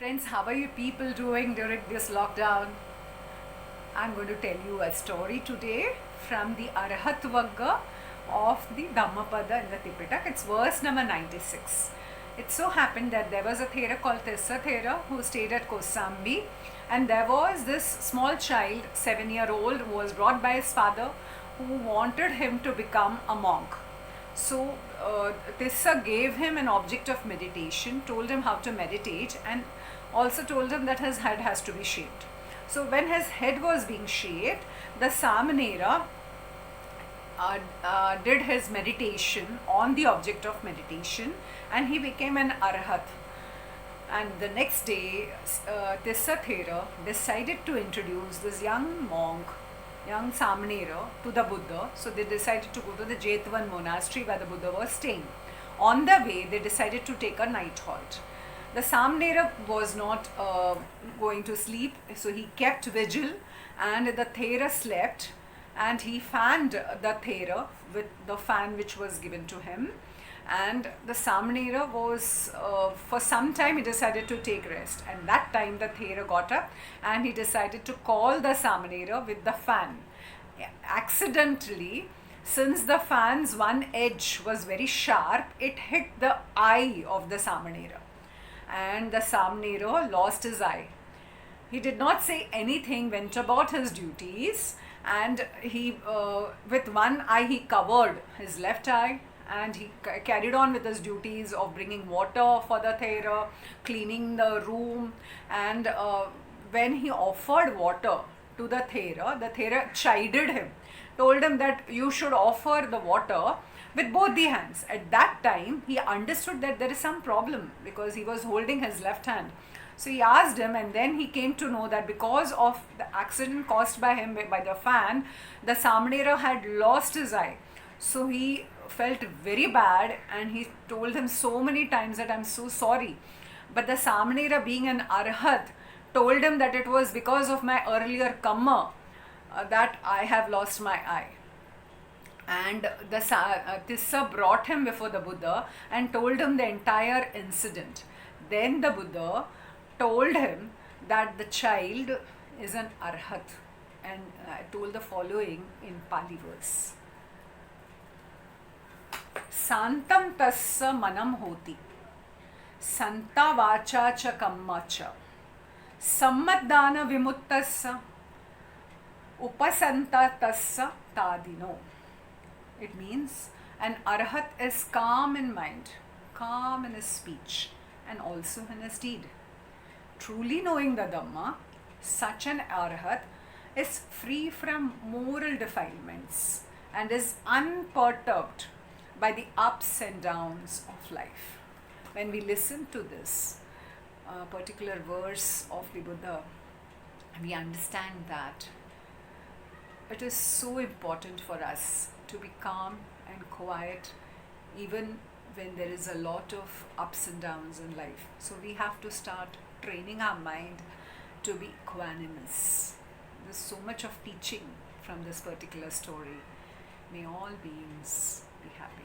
Friends, how are you people doing during this lockdown? I'm going to tell you a story today from the Arhatvagga of the Dhammapada in the Tipitaka. It's verse number 96. It so happened that there was a Thera called Tissa Thera who stayed at Kosambi, and there was this small child, 7-year-old, who was brought by his father, who wanted him to become a monk. So Tissa gave him an object of meditation, told him how to meditate, and also told him that his head has to be shaved. So when his head was being shaved, the Samanera did his meditation on the object of meditation, and he became an Arhat. And the next day, Tissa Thera decided to introduce this young monk, young Samanera, to the Buddha. So they decided to go to the Jetwan monastery where the Buddha was staying. On the way, they decided to take a night halt. The Samanera was not going to sleep, so he kept vigil, and the Thera slept, and he fanned the Thera with the fan which was given to him. And the Samanera was, for some time, he decided to take rest. And that time the Thera got up and he decided to call the Samanera with the fan. Accidentally, since the fan's one edge was very sharp, it hit the eye of the Samanera. And the Samanera lost his eye. He did not say anything, went about his duties, and he, with one eye, he covered his left eye, and he carried on with his duties of bringing water for the Thera, cleaning the room, and when he offered water to the Thera chided him, told him that you should offer the water with both the hands. At that time, he understood that there is some problem because he was holding his left hand. So he asked him, and then he came to know that because of the accident caused by him by the fan, the Samanera had lost his eye. So he felt very bad, and he told him so many times that I'm so sorry. But the Samanera, being an Arhat, told him that it was because of my earlier karma that I have lost my eye. And the Tissa brought him before the Buddha and told him the entire incident. Then the Buddha told him that the child is an Arhat, and told the following in Pali verse. Santam tassa manam hoti, santa vacha cha kamma cha, sammadana vimuttasya, upasanta tassa tadino. It means an Arhat is calm in mind, calm in his speech, and also in his deed. Truly knowing the Dhamma, such an Arhat is free from moral defilements and is unperturbed by the ups and downs of life. When we listen to this particular verse of the Buddha, we understand that it is so important for us to be calm and quiet even when there is a lot of ups and downs in life. So we have to start training our mind to be equanimous. There's so much of teaching from this particular story. May all beings be happy.